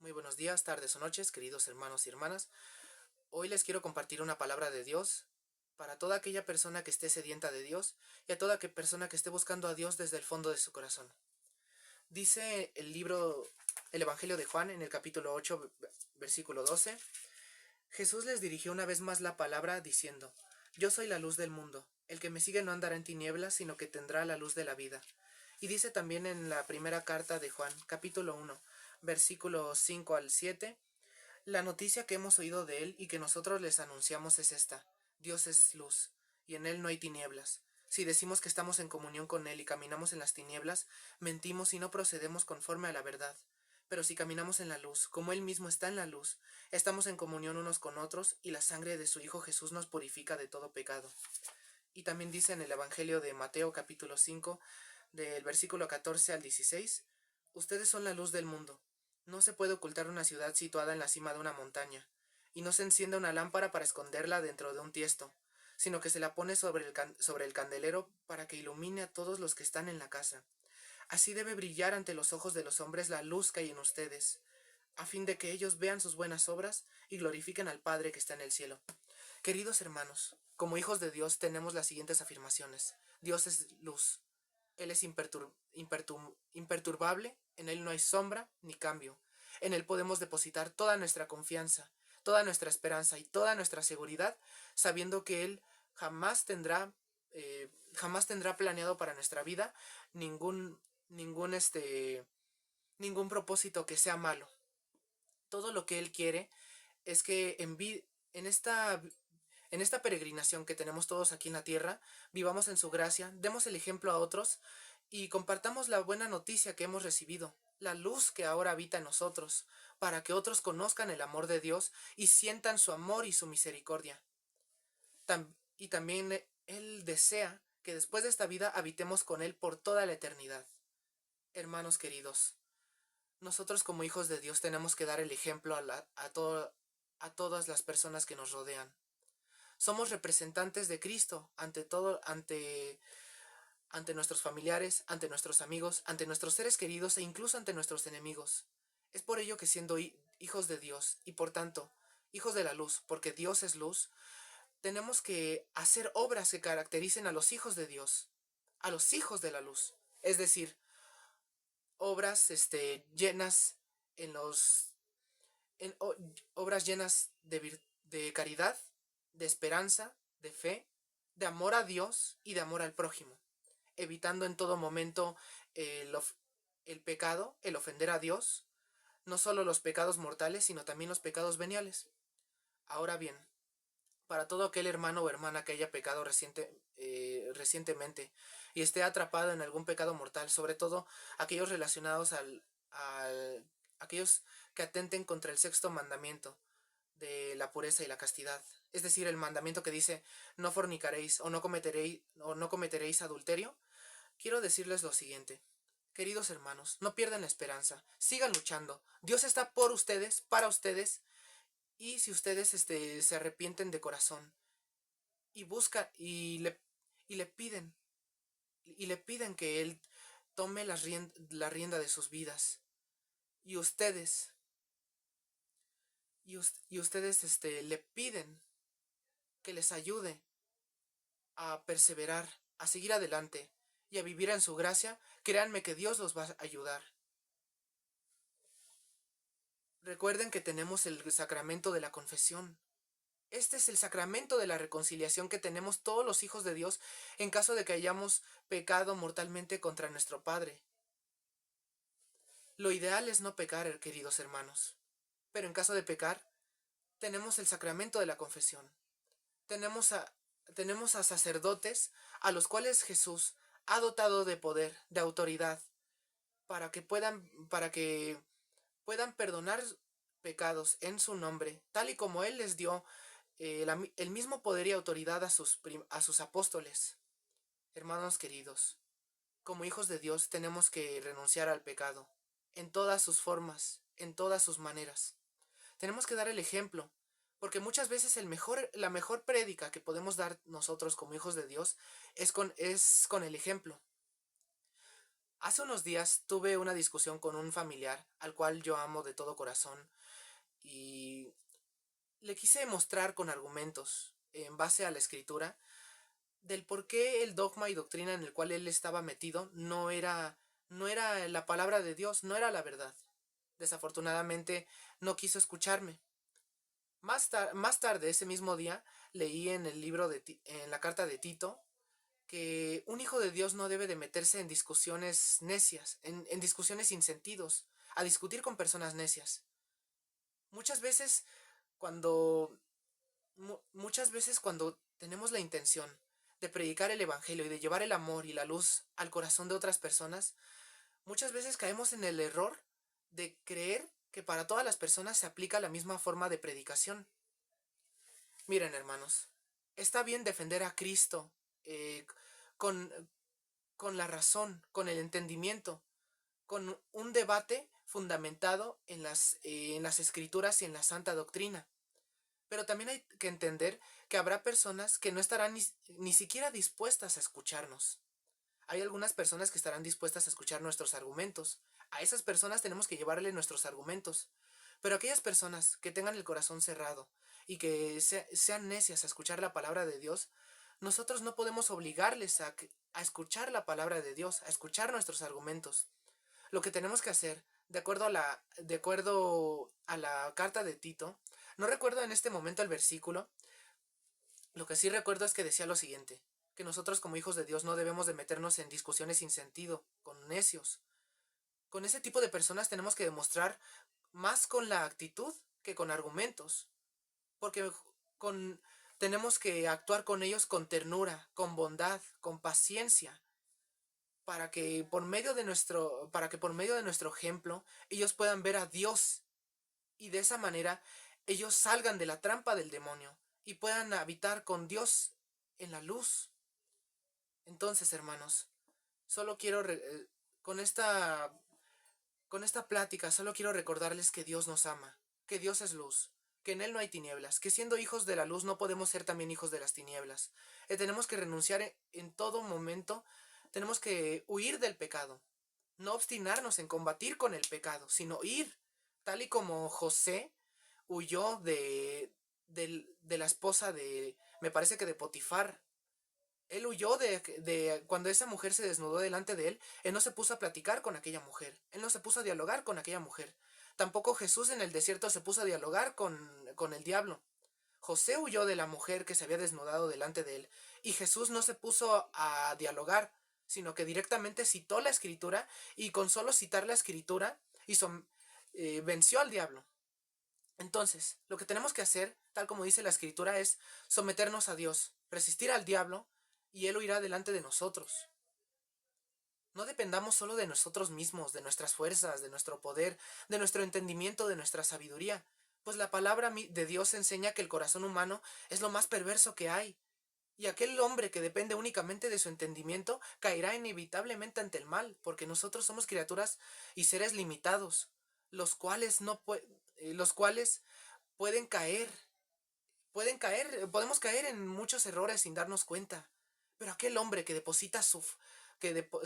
Muy buenos días, tardes o noches, queridos hermanos y hermanas. Hoy les quiero compartir una palabra de Dios para toda aquella persona que esté sedienta de Dios y a toda aquella persona que esté buscando a Dios desde el fondo de su corazón. Dice el Evangelio de Juan en el capítulo 8, versículo 12. Jesús les dirigió una vez más la palabra diciendo: Yo soy la luz del mundo. El que me sigue no andará en tinieblas, sino que tendrá la luz de la vida. Y dice también en la primera carta de Juan, capítulo 1, versículos 5 al 7, la noticia que hemos oído de él y que nosotros les anunciamos es esta: Dios es luz, y en él no hay tinieblas. Si decimos que estamos en comunión con él y caminamos en las tinieblas, mentimos y no procedemos conforme a la verdad. Pero si caminamos en la luz, como él mismo está en la luz, estamos en comunión unos con otros, y la sangre de su Hijo Jesús nos purifica de todo pecado. Y también dice en el Evangelio de Mateo capítulo 5, del versículo 14 al 16, ustedes son la luz del mundo. No se puede ocultar una ciudad situada en la cima de una montaña, y no se enciende una lámpara para esconderla dentro de un tiesto, sino que se la pone sobre el candelero para que ilumine a todos los que están en la casa. Así debe brillar ante los ojos de los hombres la luz que hay en ustedes, a fin de que ellos vean sus buenas obras y glorifiquen al Padre que está en el cielo. Queridos hermanos, como hijos de Dios tenemos las siguientes afirmaciones. Dios es luz. Él es imperturbable, en Él no hay sombra ni cambio. En Él podemos depositar toda nuestra confianza, toda nuestra esperanza y toda nuestra seguridad, sabiendo que Él jamás tendrá, jamás tendrá planeado para nuestra vida ningún, ningún, ningún propósito que sea malo. Todo lo que Él quiere es que en esta peregrinación que tenemos todos aquí en la tierra, vivamos en su gracia, demos el ejemplo a otros y compartamos la buena noticia que hemos recibido, la luz que ahora habita en nosotros, para que otros conozcan el amor de Dios y sientan su amor y su misericordia. Y también Él desea que después de esta vida habitemos con Él por toda la eternidad. Hermanos queridos, nosotros como hijos de Dios tenemos que dar el ejemplo a todas las personas que nos rodean. Somos representantes de Cristo ante nuestros familiares, ante nuestros amigos, ante nuestros seres queridos e incluso ante nuestros enemigos. Es por ello que siendo hijos de Dios y por tanto hijos de la luz, porque Dios es luz, tenemos que hacer obras que caractericen a los hijos de Dios, a los hijos de la luz. Es decir, obras llenas en los en obras llenas de caridad, de esperanza, de fe, de amor a Dios y de amor al prójimo, evitando en todo momento el pecado, el ofender a Dios, no solo los pecados mortales, sino también los pecados veniales. Ahora bien, para todo aquel hermano o hermana que haya pecado recientemente y esté atrapado en algún pecado mortal, sobre todo aquellos relacionados aquellos que atenten contra el sexto mandamiento de la pureza y la castidad, es decir, el mandamiento que dice no fornicaréis o no cometeréis adulterio, quiero decirles lo siguiente. Queridos hermanos, no pierdan la esperanza, sigan luchando. Dios está por ustedes, para ustedes, y si ustedes se arrepienten de corazón y buscan y le piden que Él tome la rienda de sus vidas, y ustedes le piden que les ayude a perseverar, a seguir adelante y a vivir en su gracia, créanme que Dios los va a ayudar. Recuerden que tenemos el sacramento de la confesión. Este es el sacramento de la reconciliación que tenemos todos los hijos de Dios en caso de que hayamos pecado mortalmente contra nuestro Padre. Lo ideal es no pecar, queridos hermanos, pero en caso de pecar, tenemos el sacramento de la confesión. Tenemos a, tenemos a sacerdotes a los cuales Jesús ha dotado de poder, de autoridad, para que puedan perdonar pecados en su nombre, tal y como Él les dio el mismo poder y autoridad a sus apóstoles. Hermanos queridos, como hijos de Dios tenemos que renunciar al pecado, en todas sus formas, en todas sus maneras. Tenemos que dar el ejemplo, porque muchas veces la mejor prédica que podemos dar nosotros como hijos de Dios es con el ejemplo. Hace unos días tuve una discusión con un familiar al cual yo amo de todo corazón y le quise demostrar con argumentos, en base a la escritura, del por qué el dogma y doctrina en el cual él estaba metido no era la palabra de Dios, no era la verdad. Desafortunadamente no quiso escucharme. Más tarde, ese mismo día, leí en el libro en la carta de Tito, que un hijo de Dios no debe de meterse en discusiones necias, en discusiones sin sentidos, a discutir con personas necias. Muchas veces cuando, muchas veces cuando tenemos la intención de predicar el evangelio y de llevar el amor y la luz al corazón de otras personas, muchas veces caemos en el error de creer que para todas las personas se aplica la misma forma de predicación. Miren, hermanos, está bien defender a Cristo eh, con, con la razón, con el entendimiento, con un debate fundamentado en las escrituras y en la santa doctrina. Pero también hay que entender que habrá personas que no estarán ni siquiera dispuestas a escucharnos. Hay algunas personas que estarán dispuestas a escuchar nuestros argumentos. A esas personas tenemos que llevarle nuestros argumentos. Pero aquellas personas que tengan el corazón cerrado y que sean necias a escuchar la palabra de Dios, nosotros no podemos obligarles a escuchar la palabra de Dios, a escuchar nuestros argumentos. Lo que tenemos que hacer, de acuerdo a la carta de Tito, no recuerdo en este momento el versículo, lo que sí recuerdo es que decía lo siguiente, que nosotros como hijos de Dios no debemos de meternos en discusiones sin sentido, con necios. Con ese tipo de personas tenemos que demostrar más con la actitud que con argumentos, porque con, tenemos que actuar con ellos con ternura, con bondad, con paciencia, para que por medio de nuestro ejemplo ellos puedan ver a Dios y de esa manera ellos salgan de la trampa del demonio y puedan habitar con Dios en la luz. Entonces, hermanos, solo quiero con esta con esta plática solo quiero recordarles que Dios nos ama, que Dios es luz, que en Él no hay tinieblas, que siendo hijos de la luz no podemos ser también hijos de las tinieblas. Tenemos que renunciar en todo momento, tenemos que huir del pecado, no obstinarnos en combatir con el pecado, sino ir, tal y como José huyó de la esposa me parece que de Potifar. Él huyó de cuando esa mujer se desnudó delante de él, él no se puso a platicar con aquella mujer, él no se puso a dialogar con aquella mujer. Tampoco Jesús en el desierto se puso a dialogar con el diablo. José huyó de la mujer que se había desnudado delante de él, y Jesús no se puso a dialogar, sino que directamente citó la escritura, y con solo citar la escritura venció al diablo. Entonces, lo que tenemos que hacer, tal como dice la escritura, es someternos a Dios, resistir al diablo, y él huirá delante de nosotros. No dependamos solo de nosotros mismos, de nuestras fuerzas, de nuestro poder, de nuestro entendimiento, de nuestra sabiduría, pues la palabra de Dios enseña que el corazón humano es lo más perverso que hay, y aquel hombre que depende únicamente de su entendimiento caerá inevitablemente ante el mal, porque nosotros somos criaturas y seres limitados, los cuales no los cuales pueden caer, podemos caer en muchos errores sin darnos cuenta. Pero aquel hombre que deposita que, depo-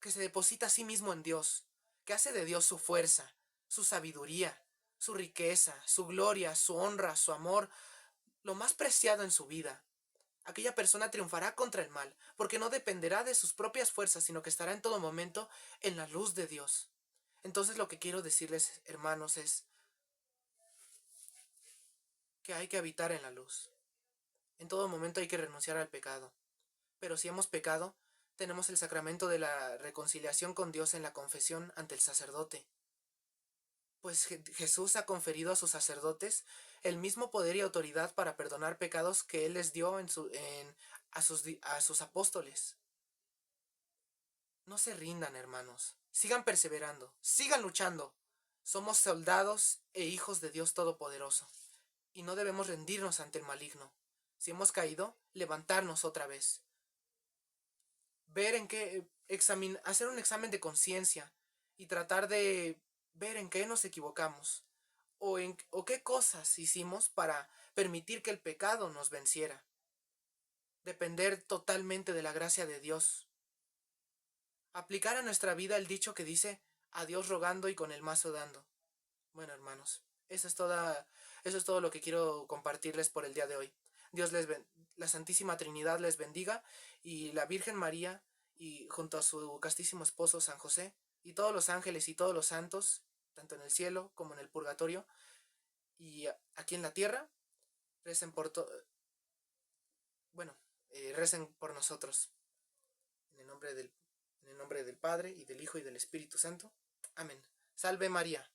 que se deposita a sí mismo en Dios, que hace de Dios su fuerza, su sabiduría, su riqueza, su gloria, su honra, su amor, lo más preciado en su vida. Aquella persona triunfará contra el mal, porque no dependerá de sus propias fuerzas, sino que estará en todo momento en la luz de Dios. Entonces lo que quiero decirles, hermanos, es que hay que habitar en la luz. En todo momento hay que renunciar al pecado. Pero si hemos pecado, tenemos el sacramento de la reconciliación con Dios en la confesión ante el sacerdote. Pues Jesús ha conferido a sus sacerdotes el mismo poder y autoridad para perdonar pecados que Él les dio a sus apóstoles. No se rindan, hermanos. Sigan perseverando. Sigan luchando. Somos soldados e hijos de Dios Todopoderoso. Y no debemos rendirnos ante el maligno. Si hemos caído, levantarnos otra vez. Ver en qué, hacer un examen de conciencia y tratar de ver en qué nos equivocamos o qué cosas hicimos para permitir que el pecado nos venciera. Depender totalmente de la gracia de Dios. aplicar a nuestra vida el dicho que dice, a Dios rogando y con el mazo dando. Bueno, hermanos, eso es todo lo que quiero compartirles por el día de hoy. Dios la Santísima Trinidad les bendiga y la Virgen María y junto a su castísimo esposo San José y todos los ángeles y todos los santos, tanto en el cielo como en el purgatorio y aquí en la tierra, recen por bueno, recen por nosotros en el nombre del Padre y del Hijo y del Espíritu Santo. Amén. Salve María.